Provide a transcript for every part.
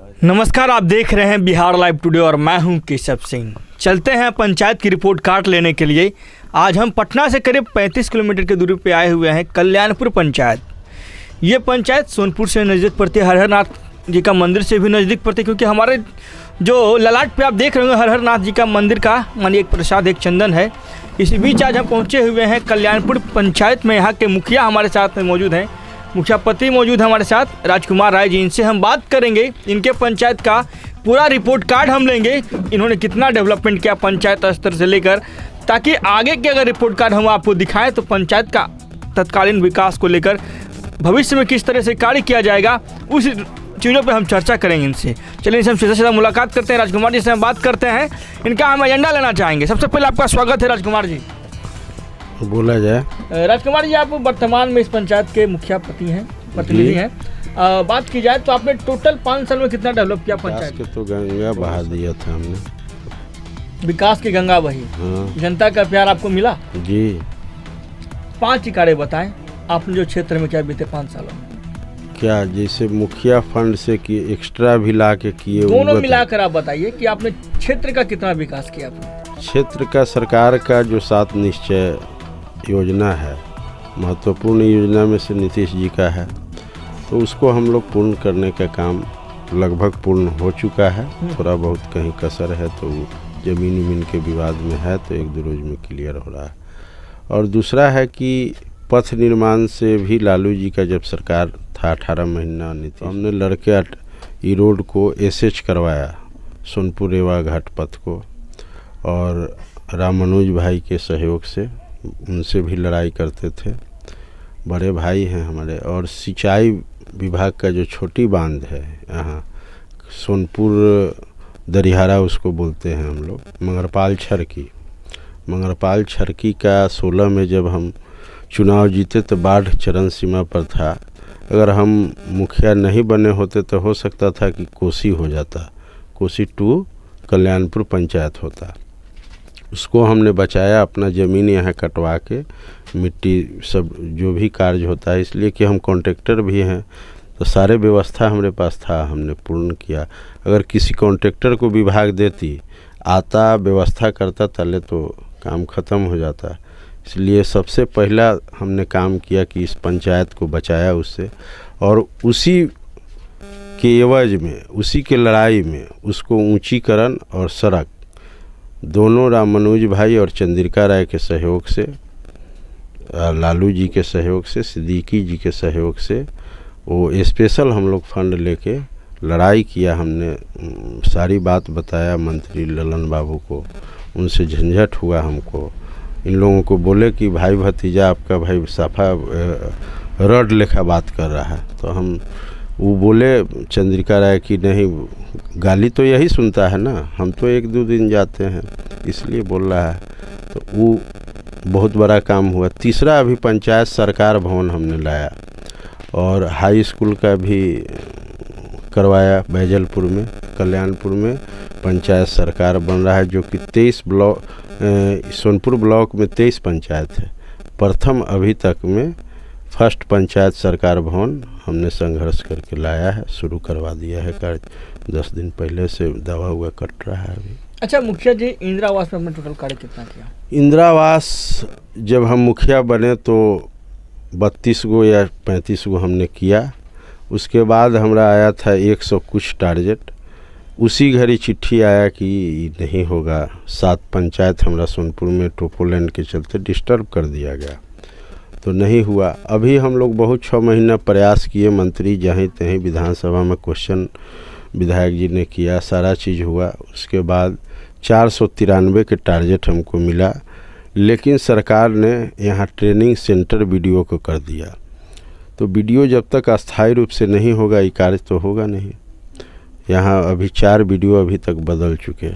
नमस्कार, आप देख रहे हैं बिहार लाइव टुडे और मैं हूं केशव सिंह। चलते हैं पंचायत की रिपोर्ट कार्ड लेने के लिए। आज हम पटना से करीब 35 किलोमीटर की दूरी पे आए हुए हैं कल्याणपुर पंचायत। ये पंचायत सोनपुर से नज़दीक पड़ती है, हरहर नाथ जी का मंदिर से भी नज़दीक पड़ती है, क्योंकि हमारे जो ललाट पे आप देख रहे होंगे हरहर नाथ जी का मंदिर का मानिए एक प्रसाद एक चंदन है। इसी बीच आज हम पहुँचे हुए हैं कल्याणपुर पंचायत में। यहाँ के मुखिया हमारे साथ में मौजूद हैं, मुखिया पति मौजूद है हमारे साथ राजकुमार राय जी। इनसे हम बात करेंगे, इनके पंचायत का पूरा रिपोर्ट कार्ड हम लेंगे, इन्होंने कितना डेवलपमेंट किया पंचायत स्तर से लेकर, ताकि आगे के अगर रिपोर्ट कार्ड हम आपको दिखाएं तो पंचायत का तत्कालीन विकास को लेकर भविष्य में किस तरह से कार्य किया जाएगा उस चीज़ों पे हम चर्चा करेंगे इनसे। चलिए इनसे हम सीधा मुलाकात करते हैं, राजकुमार जी से हम बात करते हैं, इनका हम एजेंडा लेना चाहेंगे। सबसे पहले आपका स्वागत है राजकुमार जी। बोला जाए राजकुमार जी, आप वर्तमान में इस पंचायत के मुखिया पति हैं, प्रतिनिधि हैं। बात की जाए तो आपने टोटल 5 साल में कितना डेवलप किया पंचायत के? तो गंगा बहा दिया था हमने, विकास की गंगा बही। हाँ। जनता का प्यार आपको मिला जी। 5 इकारे बताएं आपने जो क्षेत्र में क्या बीते 5 सालों में। क्या जैसे मुखिया फंड से किए, एक्स्ट्रा भी ला के किए, दोनों मिलाकर आप बताइए कि आपने क्षेत्र का कितना विकास किया आपने। क्षेत्र का सरकार का जो 7 निश्चय योजना है, महत्वपूर्ण योजना में से नीतीश जी का है, तो उसको हम लोग पूर्ण करने का काम लगभग पूर्ण हो चुका है। थोड़ा बहुत कहीं कसर है तो ज़मीन के विवाद में है, तो 1-2 रोज में क्लियर हो रहा है। और दूसरा है कि पथ निर्माण से भी लालू जी का जब सरकार था 18 महीना नीति, हमने लड़के ई रोड को एसएच करवाया, सोनपुर रेवा घाट पथ को, और रामानुज भाई के सहयोग से, उनसे भी लड़ाई करते थे, बड़े भाई हैं हमारे। और सिंचाई विभाग का जो छोटी बांध है यहाँ सोनपुर दरिहारा उसको बोलते हैं हम लोग, मंगरपाल छरकी का 16 में जब हम चुनाव जीते तो बाढ़ चरम सीमा पर था। अगर हम मुखिया नहीं बने होते तो हो सकता था कि कोसी हो जाता, कोसी 2 कल्याणपुर पंचायत होता। उसको हमने बचाया, अपना ज़मीन यहाँ कटवा के मिट्टी सब जो भी कार्य होता है, इसलिए कि हम कॉन्ट्रैक्टर भी हैं तो सारे व्यवस्था हमारे पास था, हमने पूर्ण किया। अगर किसी कॉन्ट्रैक्टर को विभाग देती, आता व्यवस्था करता, तले तो काम ख़त्म हो जाता। इसलिए सबसे पहला हमने काम किया कि इस पंचायत को बचाया उससे, और उसी के एवज में, उसी के लड़ाई में उसको ऊंचीकरण और सड़क दोनों रामानुज भाई और चंद्रिका राय के सहयोग से, लालू जी के सहयोग से, सिद्दीकी जी के सहयोग से, वो स्पेशल हम लोग फंड लेके लड़ाई किया। हमने सारी बात बताया मंत्री ललन बाबू को, उनसे झंझट हुआ हमको। इन लोगों को बोले कि भाई भतीजा आपका भाई साफा रड लेखा बात कर रहा है, तो हम वो बोले चंद्रिका राय की नहीं, गाली तो यही सुनता है ना, हम तो 1-2 दिन जाते हैं इसलिए बोल रहा है। तो वो बहुत बड़ा काम हुआ। तीसरा अभी पंचायत सरकार भवन हमने लाया, और हाई स्कूल का भी करवाया बैजलपुर में, कल्याणपुर में पंचायत सरकार बन रहा है, जो कि 23 ब्लॉक, सोनपुर ब्लॉक में 23 पंचायत है। प्रथम अभी तक में फर्स्ट पंचायत सरकार भवन हमने संघर्ष करके लाया है, शुरू करवा दिया है कार्य। 10 दिन पहले से दवा हुआ कट रहा है अभी। अच्छा मुखिया जी, इंदिरा आवास में हमने टोटल कार्य कितना किया? इंदिरा आवास जब हम मुखिया बने तो 32 गो या 35 गो हमने किया। उसके बाद हमारा आया था 100 कुछ टारगेट। उसी घड़ी चिट्ठी आया कि नहीं होगा। 7 पंचायत हमारा सोनपुर में टोपोलैंड के चलते डिस्टर्ब कर दिया गया, तो नहीं हुआ। अभी हम लोग बहुत 6 महीना प्रयास किए, मंत्री जहीं तहीं विधानसभा में क्वेश्चन विधायक जी ने किया, सारा चीज़ हुआ। उसके बाद 493 के टारगेट हमको मिला, लेकिन सरकार ने यहाँ ट्रेनिंग सेंटर बीडीओ को कर दिया। तो बीडीओ जब तक अस्थायी रूप से नहीं होगा ये कार्य तो होगा नहीं। यहाँ अभी 4 बीडीओ अभी तक बदल चुके,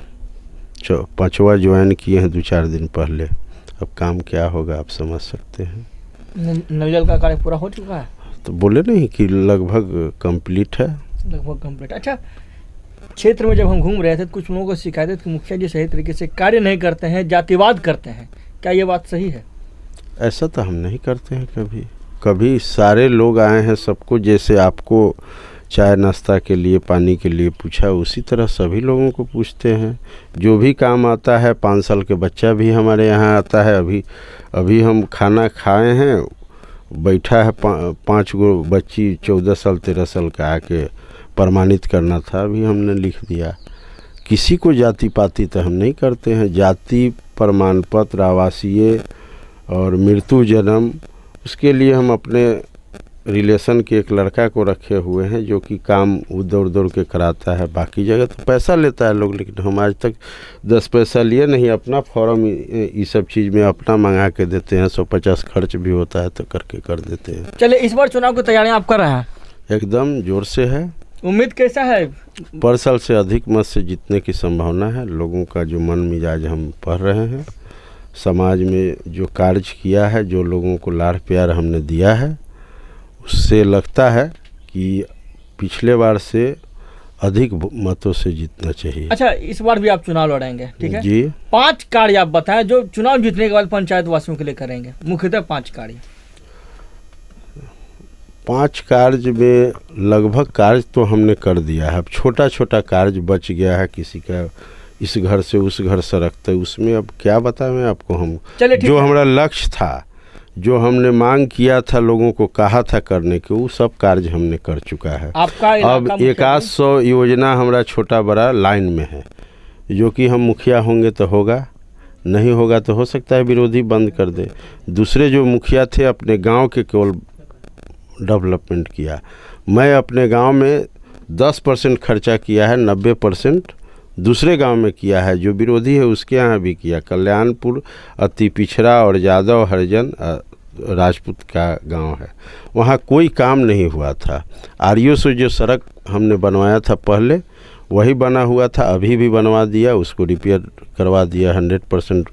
5वां ज्वाइन किए हैं 2-4 दिन पहले। अब काम क्या होगा आप समझ सकते हैं। नल जल का कार्य पूरा हो चुका है? तो बोले नहीं कि लगभग कंप्लीट है। लगभग कंप्लीट। अच्छा, क्षेत्र में जब हम घूम रहे थे तो कुछ लोगों को शिकायत है कि मुखिया जी सही तरीके से कार्य नहीं करते हैं, जातिवाद करते हैं, क्या ये बात सही है? ऐसा तो हम नहीं करते हैं कभी। सारे लोग आए हैं, सबको जैसे आपको चाय नाश्ता के लिए, पानी के लिए पूछा, उसी तरह सभी लोगों को पूछते हैं। जो भी काम आता है, 5 साल के बच्चा भी हमारे यहाँ आता है। अभी हम खाना खाए हैं, बैठा है 5 गो बच्ची 14 साल 13 साल का आके प्रमाणित करना था, अभी हमने लिख दिया। किसी को जाति पाति तो हम नहीं करते हैं। जाति प्रमाण पत्र, आवासीय और मृत्यु जन्म, उसके लिए हम अपने रिलेशन के एक लड़का को रखे हुए हैं जो कि काम दौड़ दौड़ के कराता है। बाकी जगह तो पैसा लेता है लोग, लेकिन हम आज तक 10 पैसा लिए नहीं। अपना फॉर्म ये सब चीज़ में अपना मंगा के देते हैं। 150 खर्च भी होता है तो करके कर देते हैं। चलिए, इस बार चुनाव की तैयारियां आप कर रहे हैं? एकदम जोर से है। उम्मीद कैसा है? पर साल से अधिक मत से जीतने की संभावना है। लोगों का जो मन मिजाज हम पढ़ रहे हैं, समाज में जो कार्य किया है, जो लोगों को लाड़ प्यार हमने दिया है, उससे लगता है कि पिछले बार से अधिक मतों से जीतना चाहिए। अच्छा, इस बार भी आप चुनाव लड़ेंगे, ठीक है जी। 5 कार्य आप बताएं जो चुनाव जीतने के बाद पंचायत वासियों के लिए करेंगे, मुख्यतः 5 कार्य। 5 कार्य में लगभग कार्य तो हमने कर दिया है। अब छोटा छोटा कार्य बच गया है, किसी का इस घर से उस घर सरकता है, उसमें अब क्या बताएं मैं आपको। हम जो हमारा लक्ष्य था, जो हमने मांग किया था, लोगों को कहा था करने के, वो सब कार्य हमने कर चुका है। आपका अब 100 योजना हमारा छोटा बड़ा लाइन में है, जो कि हम मुखिया होंगे तो होगा, नहीं होगा तो हो सकता है विरोधी बंद कर दे। दूसरे जो मुखिया थे अपने गांव के केवल डेवलपमेंट किया। मैं अपने गांव में 10% खर्चा किया है, 90% दूसरे गांव में किया है। जो विरोधी है उसके यहाँ भी किया। कल्याणपुर अति पिछड़ा और यादव हरिजन राजपूत का गांव है, वहाँ कोई काम नहीं हुआ था। आरईओ से जो सड़क हमने बनवाया था पहले, वही बना हुआ था, अभी भी बनवा दिया, उसको रिपेयर करवा दिया। 100%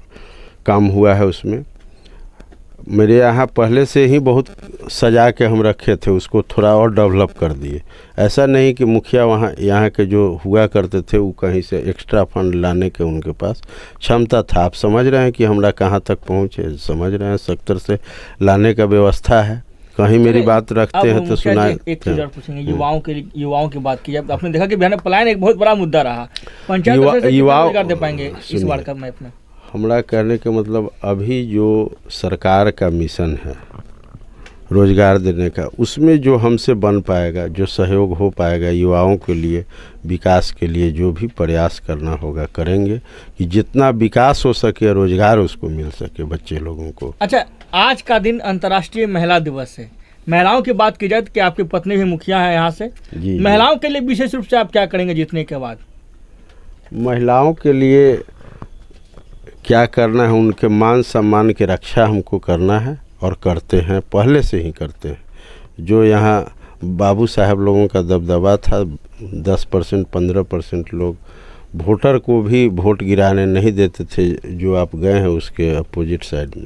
काम हुआ है उसमें। मेरे यहाँ पहले से ही बहुत सजा के हम रखे थे, उसको थोड़ा और डेवलप कर दिए। ऐसा नहीं कि मुखिया वहाँ यहाँ के जो हुआ करते थे वो कहीं से एक्स्ट्रा फंड लाने के उनके पास क्षमता था। आप समझ रहे हैं कि हमरा कहाँ तक पहुँचे, समझ रहे हैं। 70 से लाने का व्यवस्था है। कहीं मेरी बात रखते हैं तो सुनाए। एक चीज और पूछेंगे, युवाओं की बात की। आपने देखा कि बिहार में पलायन एक बहुत बड़ा मुद्दा रहा। पंचायत युवा दे पाएंगे इस बार का मैप में? हमरा कहने के मतलब, अभी जो सरकार का मिशन है रोजगार देने का, उसमें जो हमसे बन पाएगा, जो सहयोग हो पाएगा युवाओं के लिए, विकास के लिए जो भी प्रयास करना होगा करेंगे, कि जितना विकास हो सके, रोजगार उसको मिल सके बच्चे लोगों को। अच्छा, आज का दिन अंतर्राष्ट्रीय महिला दिवस है। महिलाओं की बात की जाए तो क्या आपकी पत्नी भी मुखिया है यहाँ से? जी। महिलाओं के लिए विशेष रूप से आप क्या करेंगे जीतने के बाद? महिलाओं के लिए क्या करना है, उनके मान सम्मान की रक्षा हमको करना है और करते हैं, पहले से ही करते हैं। जो यहाँ बाबू साहब लोगों का दबदबा था, 10% 15% लोग वोटर को भी वोट गिराने नहीं देते थे, जो आप गए हैं उसके अपोजिट साइड में,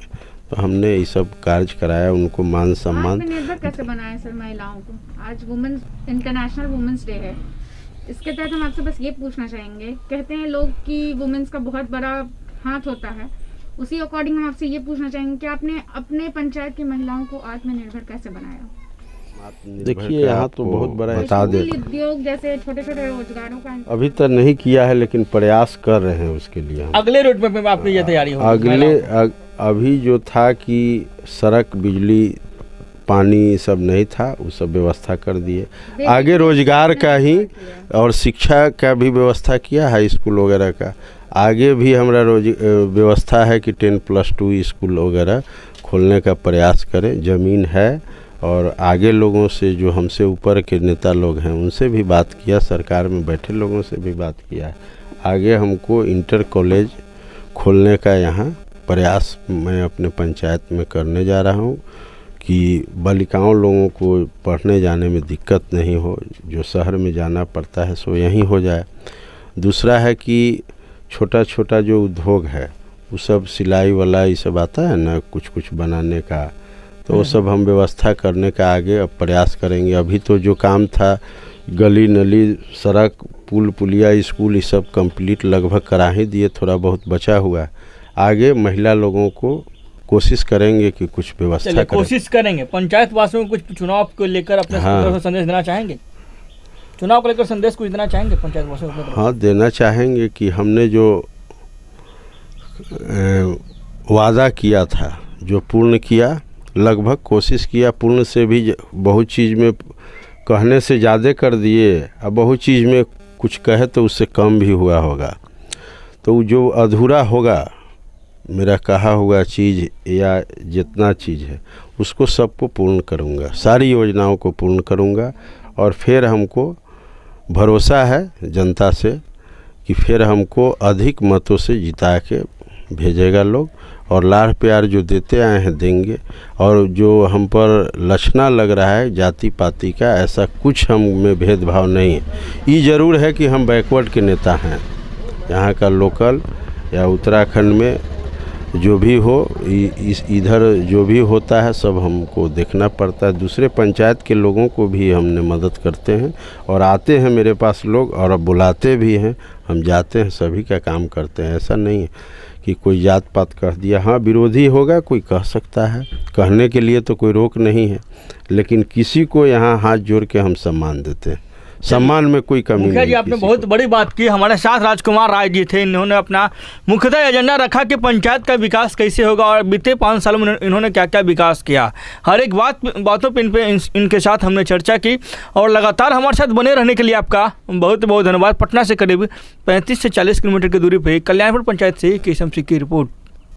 तो हमने ये सब कार्य कराया, उनको मान सम्मान। आत्मनिर्भर कैसे बनाया सर महिलाओं को? आज वुमेन्स इंटरनेशनल वुमेन्स डे है, इसके तहत हम आपसे बस ये पूछना चाहेंगे। कहते हैं लोग कि वुमेन्स का बहुत बड़ा हाथ होता है, उसी अकॉर्डिंग हम आपसे ये पूछना चाहेंगे कि आपने अपने पंचायत की महिलाओं को आत्मनिर्भर कैसे बनाया? देखिए, यहाँ तो बहुत बड़ा बता दे, उद्योग जैसे छोटे छोटे रोजगारों का अभी तक नहीं किया है, लेकिन प्रयास कर रहे हैं उसके लिए। अगले रोड मैप में आपकी ये तैयारी होगी? अभी जो था कि सड़क, बिजली, पानी सब नहीं था, वो सब व्यवस्था कर दिए। आगे रोजगार का ही और शिक्षा का भी व्यवस्था किया है, स्कूल वगैरह का। आगे भी हमारा व्यवस्था है कि 10+2 स्कूल वगैरह खोलने का प्रयास करें। ज़मीन है और आगे लोगों से, जो हमसे ऊपर के नेता लोग हैं, उनसे भी बात किया, सरकार में बैठे लोगों से भी बात किया है। आगे हमको इंटर कॉलेज खोलने का यहाँ प्रयास मैं अपने पंचायत में करने जा रहा हूँ, कि बालिकाओं लोगों को पढ़ने जाने में दिक्कत नहीं हो, जो शहर में जाना पड़ता है सो यहीं हो जाए। दूसरा है कि छोटा छोटा जो उद्योग है, वो सब सिलाई वाला ये सब आता है ना, कुछ कुछ बनाने का, तो वो सब हम व्यवस्था करने का आगे अब प्रयास करेंगे। अभी तो जो काम था, गली नली, सड़क, पुल पुलिया, स्कूल, ये सब कंप्लीट लगभग करा ही दिए, थोड़ा बहुत बचा हुआ है। आगे महिला लोगों को कोशिश करेंगे कि कुछ व्यवस्था करें। कोशिश करेंगे। पंचायत वासियों को कुछ चुनाव को लेकर अपने संदेश देना चाहेंगे? चुनाव को लेकर संदेश कुछ देना चाहेंगे पंचायत वासियों को? हाँ, देना चाहेंगे कि हमने जो वादा किया था, जो पूर्ण किया, लगभग कोशिश किया, पूर्ण से भी बहुत चीज़ में कहने से ज़्यादा कर दिए, अब बहुत चीज़ में कुछ कहे तो उससे कम भी हुआ होगा। तो जो अधूरा होगा, मेरा कहा हुआ चीज़ या जितना चीज़ है उसको सबको पूर्ण करूँगा, सारी योजनाओं को पूर्ण करूँगा। और फिर हमको भरोसा है जनता से कि फिर हमको अधिक मतों से जिता के भेजेगा लोग, और लाड़ प्यार जो देते आए हैं देंगे। और जो हम पर लक्षणा लग रहा है जाति पाति का, ऐसा कुछ हम में भेदभाव नहीं है। ये ज़रूर है कि हम बैकवर्ड के नेता हैं, यहाँ का लोकल या उत्तराखंड में जो भी हो, इधर जो भी होता है सब हमको देखना पड़ता है। दूसरे पंचायत के लोगों को भी हमने मदद करते हैं, और आते हैं मेरे पास लोग और अब बुलाते भी हैं, हम जाते हैं, सभी का काम करते हैं। ऐसा नहीं है कि कोई जात पात कह दिया। हाँ, विरोधी होगा कोई कह सकता है, कहने के लिए तो कोई रोक नहीं है, लेकिन किसी को यहाँ हाथ जोड़ के हम सम्मान देते हैं, सम्मान में कोई कमी नहीं। मुखिया जी, आपने बहुत बड़ी बात की। हमारे साथ राजकुमार राय जी थे, इन्होंने अपना मुख्यतः एजेंडा रखा कि पंचायत का विकास कैसे होगा, और बीते 5 सालों में इन्होंने क्या क्या विकास किया। हर एक बातों पर इनके साथ हमने चर्चा की, और लगातार हमारे साथ बने रहने के लिए आपका बहुत बहुत धन्यवाद। पटना से करीब 35 से 40 किलोमीटर की दूरी पर कल्याणपुर पंचायत से केशव सिंह की रिपोर्ट।